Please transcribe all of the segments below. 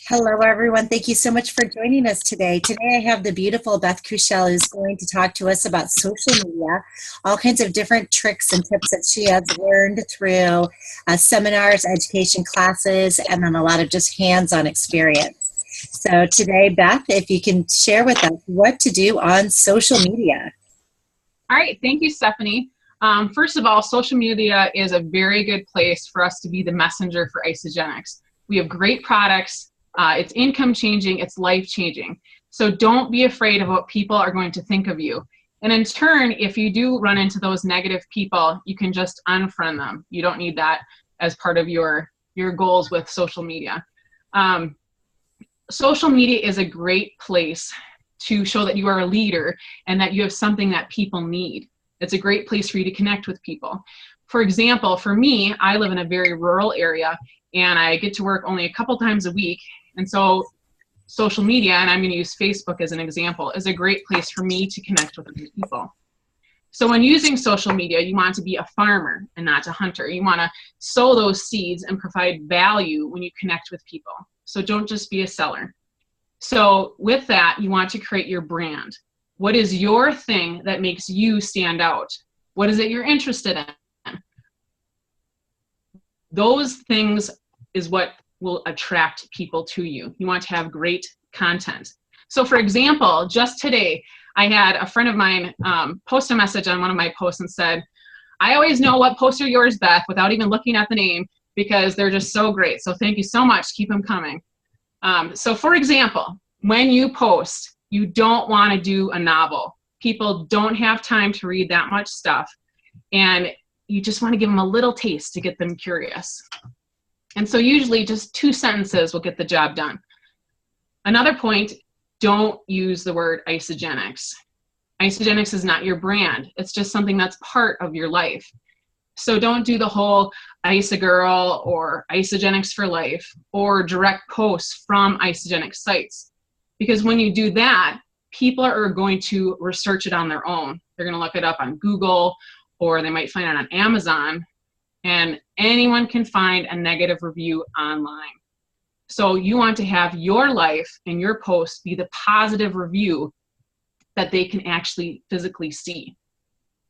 Hello, everyone. Thank you so much for joining us today. Today, I have the beautiful Beth Kuschel who's going to talk to us about social media, all kinds of different tricks and tips that she has learned through seminars, education classes, and then a lot of just hands-on experience. So today, Beth, if you can share with us what to do on social media. All right, thank you, Stephanie. First of all, social media is a very good place for us to be the messenger for Isagenix. We have great products. It's income changing, it's life changing. So don't be afraid of what people are going to think of you. And in turn, if you do run into those negative people, you can just unfriend them. You don't need that as part of your goals with social media. Social media is a great place to show that you are a leader and that you have something that people need. It's a great place for you to connect with people. For example, for me, I live in a very rural area and I get to work only a couple times a week. And so social media, and I'm going to use Facebook as an example, is a great place for me to connect with other people. So when using social media, you want to be a farmer and not a hunter. You want to sow those seeds and provide value when you connect with people. So don't just be a seller. So with that, you want to create your brand. What is your thing that makes you stand out? What is it you're interested in? Those things is what will attract people to you. You want to have great content. So for example, just today, I had a friend of mine post a message on one of my posts and said, I always know what posts are yours, Beth, without even looking at the name, because they're just so great. So thank you so much. Keep them coming. So for example, when you post, you don't want to do a novel. People don't have time to read that much stuff. And you just want to give them a little taste to get them curious. And so usually just 2 sentences will get the job done. Another point, don't use the word Isagenix. Isagenix is not your brand. It's just something that's part of your life. So don't do the whole Isagirl or Isagenix for life or direct posts from Isagenix sites. Because when you do that, people are going to research it on their own. They're going to look it up on Google, or they might find it on Amazon, and anyone can find a negative review online. So you want to have your life and your post be the positive review that they can actually physically see.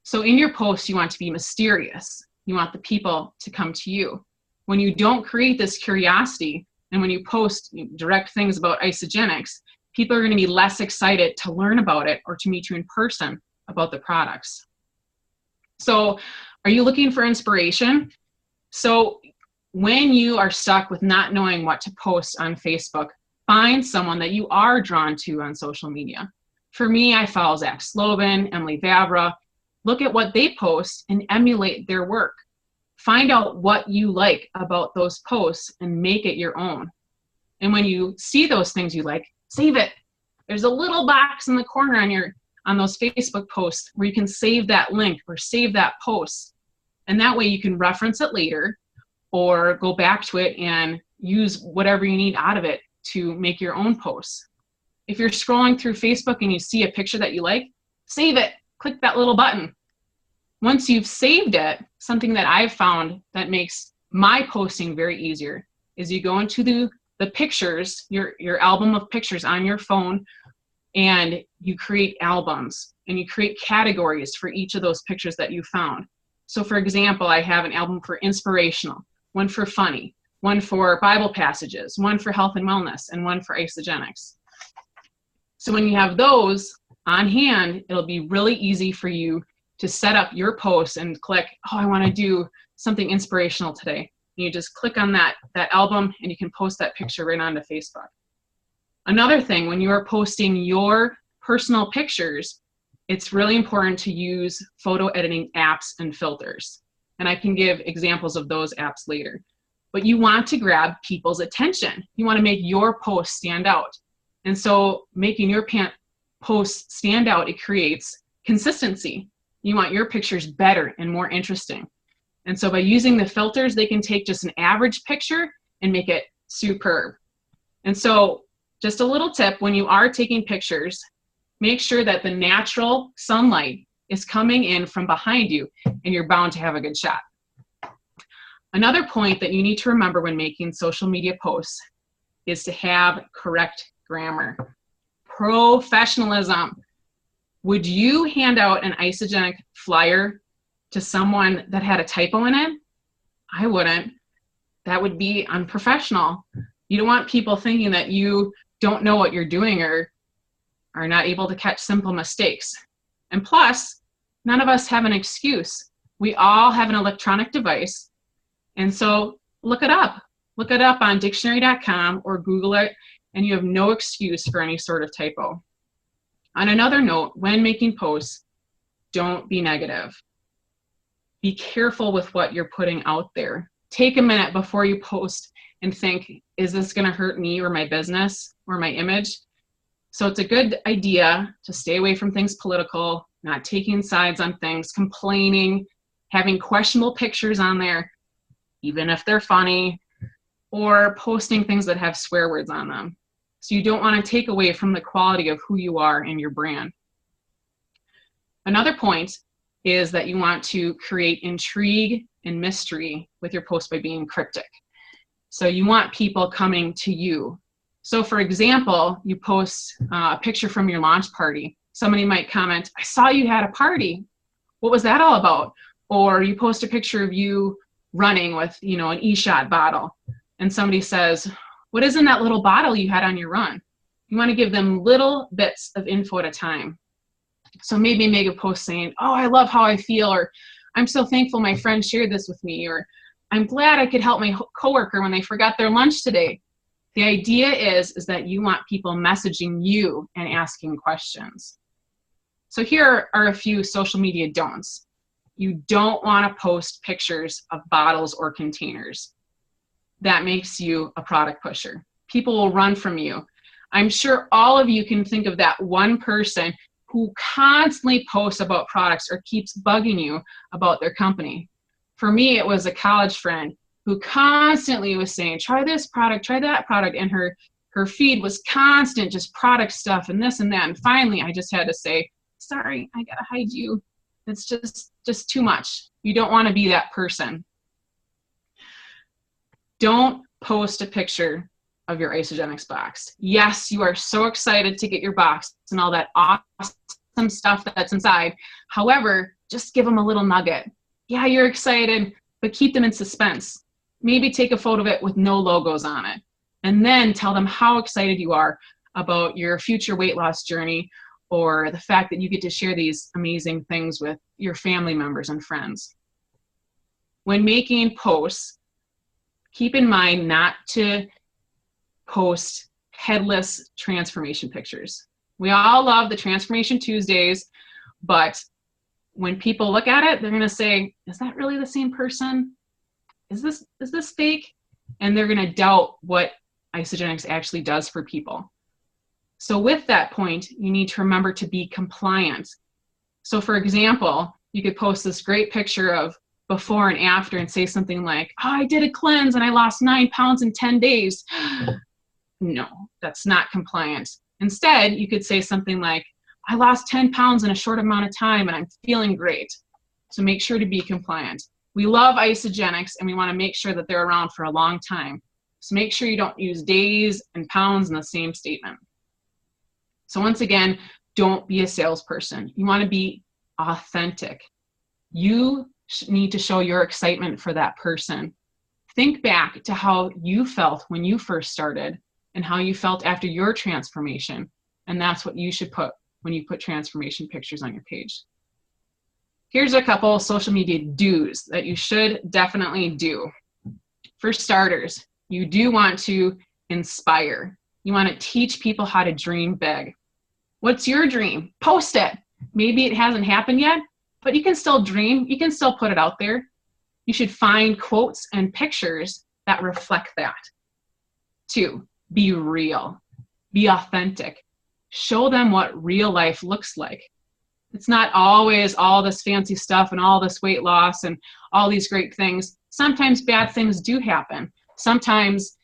So in your post, you want to be mysterious. You want the people to come to you. When you don't create this curiosity, and when you post direct things about Isagenix, people are going to be less excited to learn about it or to meet you in person about the products. So are you looking for inspiration? So when you are stuck with not knowing what to post on Facebook, find someone that you are drawn to on social media. For me, I follow Zach Slobin, Emily Vavra. Look at what they post and emulate their work. Find out what you like about those posts and make it your own. And when you see those things you like, save it. There's a little box in the corner on those Facebook posts where you can save that link or save that post. And that way you can reference it later or go back to it and use whatever you need out of it to make your own posts. If you're scrolling through Facebook and you see a picture that you like, save it. Click that little button. Once you've saved it, something that I've found that makes my posting very easier is you go into the pictures, your album of pictures on your phone, and you create albums and you create categories for each of those pictures that you found. So for example, I have an album for inspirational, one for funny, one for Bible passages, one for health and wellness, and one for Isagenix. So when you have those on hand, it'll be really easy for you to set up your posts and click, oh, I want to do something inspirational today. And you just click on that album and you can post that picture right onto Facebook. Another thing, when you are posting your personal pictures, it's really important to use photo editing apps and filters. And I can give examples of those apps later. But you want to grab people's attention. You want to make your post stand out. And so making your post stand out, it creates consistency. You want your pictures better and more interesting. And so by using the filters, they can take just an average picture and make it superb. And so just a little tip, when you are taking pictures, make sure that the natural sunlight is coming in from behind you and you're bound to have a good shot. Another point that you need to remember when making social media posts is to have correct grammar. Professionalism. Would you hand out an isogenic flyer to someone that had a typo in it? I wouldn't. That would be unprofessional. You don't want people thinking that you don't know what you're doing or are not able to catch simple mistakes. And plus, none of us have an excuse. We all have an electronic device. And so look it up. Look it up on dictionary.com or Google it, and you have no excuse for any sort of typo. On another note, when making posts, don't be negative. Be careful with what you're putting out there. Take a minute before you post and think, is this going to hurt me or my business or my image? So it's a good idea to stay away from things political, not taking sides on things, complaining, having questionable pictures on there, even if they're funny, or posting things that have swear words on them. So you don't want to take away from the quality of who you are and your brand. Another point is that you want to create intrigue and mystery with your post by being cryptic. So you want people coming to you. So for example, you post a picture from your launch party. Somebody might comment, I saw you had a party. What was that all about? Or you post a picture of you running with, an e-shot bottle. And somebody says, what is in that little bottle you had on your run? You want to give them little bits of info at a time. So maybe make a post saying, oh, I love how I feel, or I'm so thankful my friend shared this with me, or I'm glad I could help my coworker when they forgot their lunch today. The idea is that you want people messaging you and asking questions. So here are a few social media don'ts. You don't want to post pictures of bottles or containers. That makes you a product pusher. People will run from you. I'm sure all of you can think of that one person who constantly posts about products or keeps bugging you about their company. For me, it was a college friend who constantly was saying, try this product, try that product, and her feed was constant, just product stuff and this and that. And finally, I just had to say, sorry, I gotta hide you. It's just too much. You don't want to be that person. Don't post a picture of your Isogenics box. Yes, you are so excited to get your box and all that awesome stuff that's inside. However, just give them a little nugget. Yeah, you're excited, but keep them in suspense. Maybe take a photo of it with no logos on it. And then tell them how excited you are about your future weight loss journey, or the fact that you get to share these amazing things with your family members and friends. When making posts, keep in mind not to post headless transformation pictures. We all love the Transformation Tuesdays, but when people look at it, they're gonna say, is that really the same person? Is this fake? And they're gonna doubt what Isogenics actually does for people. So with that point, you need to remember to be compliant. So for example, you could post this great picture of before and after and say something like, oh, I did a cleanse and I lost 9 pounds in 10 days. No, that's not compliant. Instead, you could say something like, I lost 10 pounds in a short amount of time and I'm feeling great. So make sure to be compliant. We love Isogenics and we want to make sure that they're around for a long time. So make sure you don't use days and pounds in the same statement. So once again, don't be a salesperson. You want to be authentic. You need to show your excitement for that person. Think back to how you felt when you first started and how you felt after your transformation. And that's what you should put when you put transformation pictures on your page. Here's a couple social media do's that you should definitely do. For starters, you do want to inspire. You want to teach people how to dream big. What's your dream? Post it. Maybe it hasn't happened yet, but you can still dream. You can still put it out there. You should find quotes and pictures that reflect that. 2, be real. Be authentic. Show them what real life looks like. It's not always all this fancy stuff and all this weight loss and all these great things. Sometimes bad things do happen. Sometimes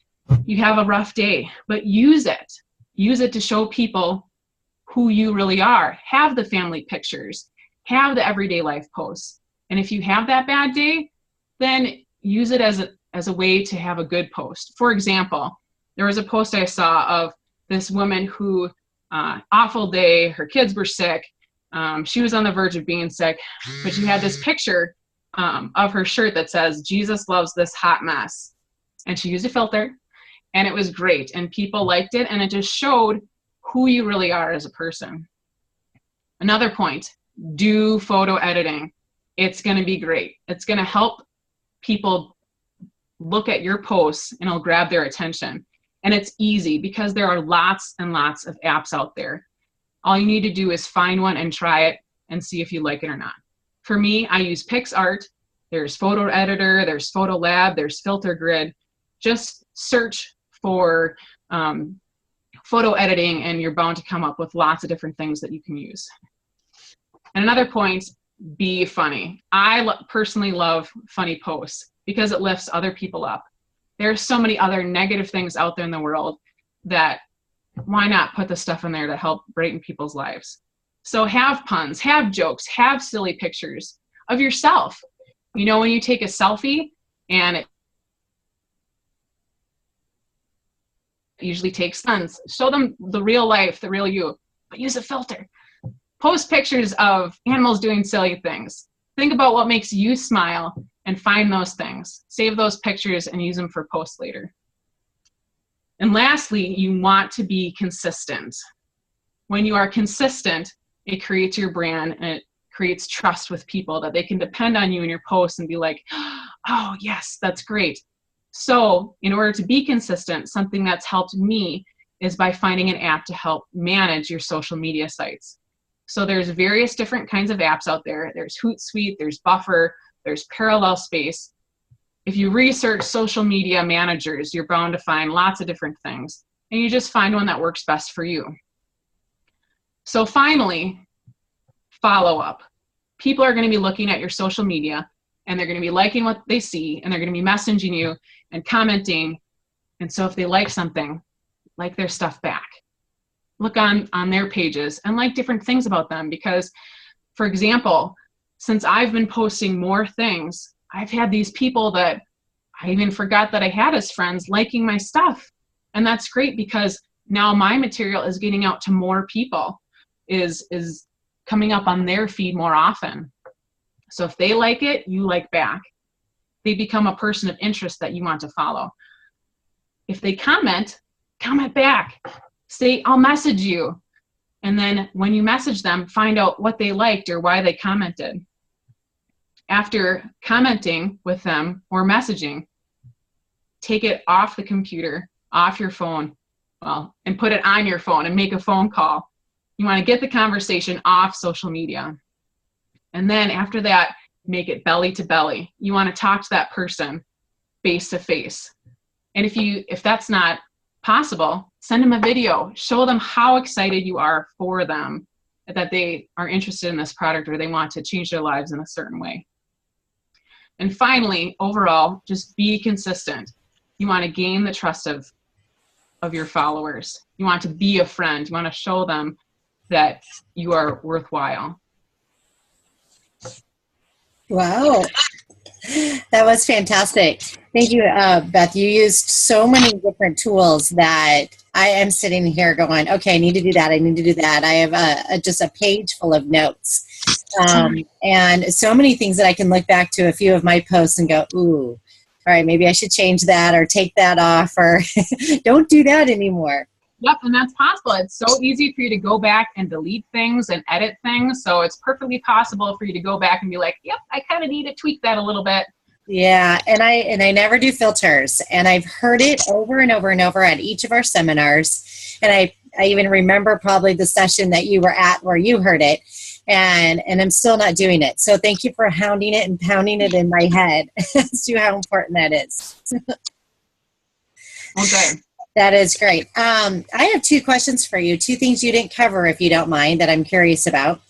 you have a rough day, but use it. Use it to show people who you really are. Have the family pictures. Have the everyday life posts. And if you have that bad day, then use it as a way to have a good post. For example, There was a post I saw of this woman who, awful day, her kids were sick, she was on the verge of being sick, but she had this picture of her shirt that says, "Jesus loves this hot mess." And she used a filter, and it was great. And people liked it, and it just showed who you really are as a person. Another point, do photo editing. It's going to be great. It's going to help people look at your posts, and it'll grab their attention. And it's easy because there are lots and lots of apps out there. All you need to do is find one and try it and see if you like it or not. For me, I use PixArt. There's Photo Editor, there's Photo Lab, there's Filter Grid. Just search for photo editing and you're bound to come up with lots of different things that you can use. And another point, be funny. I personally love funny posts because it lifts other people up. There's so many other negative things out there in the world that why not put the stuff in there to help brighten people's lives? So have puns, have jokes, have silly pictures of yourself. You know, when you take a selfie, and it usually takes tons, show them the real life, the real you, but use a filter. Post pictures of animals doing silly things. Think about what makes you smile and find those things. Save those pictures and use them for posts later. And lastly, you want to be consistent. When you are consistent, it creates your brand and it creates trust with people that they can depend on you in your posts and be like, oh yes, that's great. So in order to be consistent, something that's helped me is by finding an app to help manage your social media sites. So there's various different kinds of apps out there. There's Hootsuite, there's Buffer, there's Parallel Space. If you research social media managers, you're bound to find lots of different things, and you just find one that works best for you. So finally, follow up. People are going to be looking at your social media, and they're going to be liking what they see, and they're going to be messaging you and commenting. And so if they like something, like their stuff back. Look on their pages and like different things about them, because, for example, since I've been posting more things, I've had these people that I even forgot that I had as friends liking my stuff. And that's great because now my material is getting out to more people, is coming up on their feed more often. So if they like it, you like back. They become a person of interest that you want to follow. If they comment back. Say, I'll message you. And then when you message them, find out what they liked or why they commented. After commenting with them or messaging, take it off the computer, off your phone, and put it on your phone and make a phone call. You want to get the conversation off social media. And then after that, make it belly to belly. You want to talk to that person face to face. And if that's not possible, send them a video. Show them how excited you are for them, that they are interested in this product or they want to change their lives in a certain way. And finally, overall, just be consistent. You want to gain the trust of your followers. You want to be a friend. You want to show them that you are worthwhile. Wow. That was fantastic. Thank you, Beth. You used so many different tools that I am sitting here going, okay, I need to do that. I need to do that. I have just a page full of notes. And so many things that I can look back to a few of my posts and go, ooh, all right, maybe I should change that or take that off or don't do that anymore. Yep, and that's possible. It's so easy for you to go back and delete things and edit things. So it's perfectly possible for you to go back and be like, yep, I kind of need to tweak that a little bit. Yeah, and I never do filters. And I've heard it over and over and over at each of our seminars. And I even remember probably the session that you were at where you heard it. And I'm still not doing it. So thank you for hounding it and pounding it in my head as to how important that is. Okay. That is great. I have two questions for you, two things you didn't cover, if you don't mind, that I'm curious about.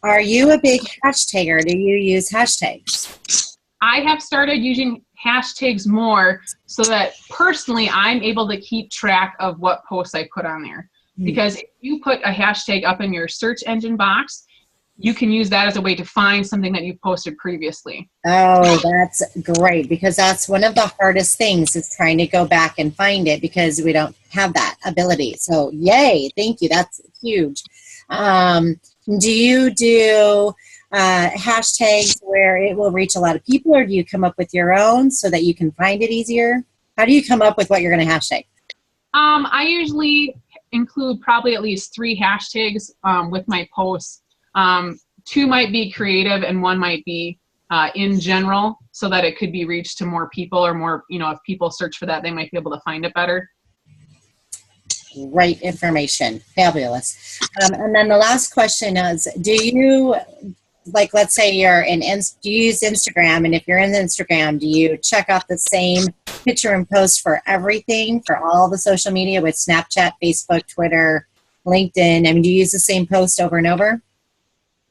Are you a big hashtagger? Do you use hashtags? I have started using hashtags more so that personally I'm able to keep track of what posts I put on there. Because if you put a hashtag up in your search engine box, you can use that as a way to find something that you posted previously. Oh, that's great, because that's one of the hardest things is trying to go back and find it because we don't have that ability. So yay, thank you. That's huge. Do you do hashtags where it will reach a lot of people, or do you come up with your own so that you can find it easier? How do you come up with what you're going to hashtag? I usually include probably at least 3 hashtags with my posts. 2 might be creative and 1 might be in general, so that it could be reached to more people, or more, if people search for that, they might be able to find it better. Great information. Fabulous. And then the last question is, do you, like, let's say you're do you use Instagram? And if you're in Instagram, do you check out the same picture and post for everything, for all the social media with Snapchat, Facebook, Twitter, LinkedIn? I mean, do you use the same post over and over?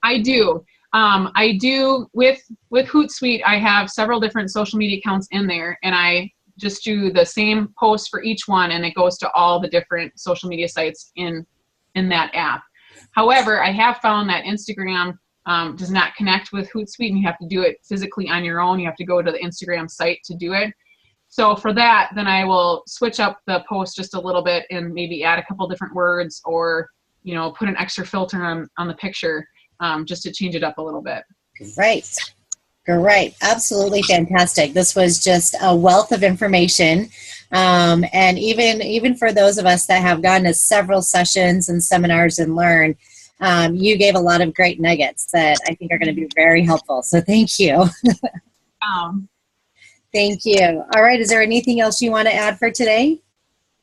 I do. I do with Hootsuite. I have several different social media accounts in there, and I just do the same post for each one, and it goes to all the different social media sites in that app. However, I have found that Instagram does not connect with Hootsuite, and you have to do it physically on your own. You have to go to the Instagram site to do it. So for that, then I will switch up the post just a little bit and maybe add a couple different words, or put an extra filter on the picture, just to change it up a little bit. Great. Absolutely fantastic. This was just a wealth of information. And even for those of us that have gone to several sessions and seminars and learned, you gave a lot of great nuggets that I think are going to be very helpful. So thank you. Thank you. All right. Is there anything else you want to add for today?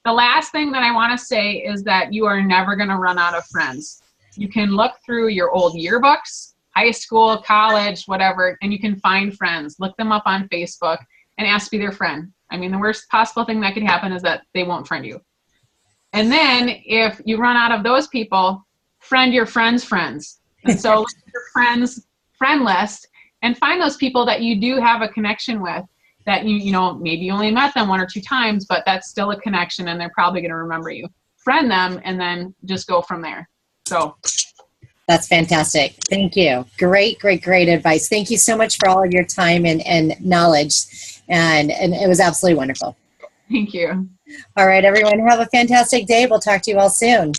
The last thing that I want to say is that you are never going to run out of friends. You can look through your old yearbooks, high school, college, whatever, and you can find friends. Look them up on Facebook and ask to be their friend. I mean, the worst possible thing that could happen is that they won't friend you. And then if you run out of those people, friend your friends' friends. And so look at your friends' friend list and find those people that you do have a connection with, that maybe you only met them 1 or 2 times, but that's still a connection, and they're probably going to remember you. Friend them, and then just go from there. So that's fantastic. Thank you. Great advice. Thank you so much for all of your time and knowledge. And it was absolutely wonderful. Thank you. All right, everyone, have a fantastic day. We'll talk to you all soon.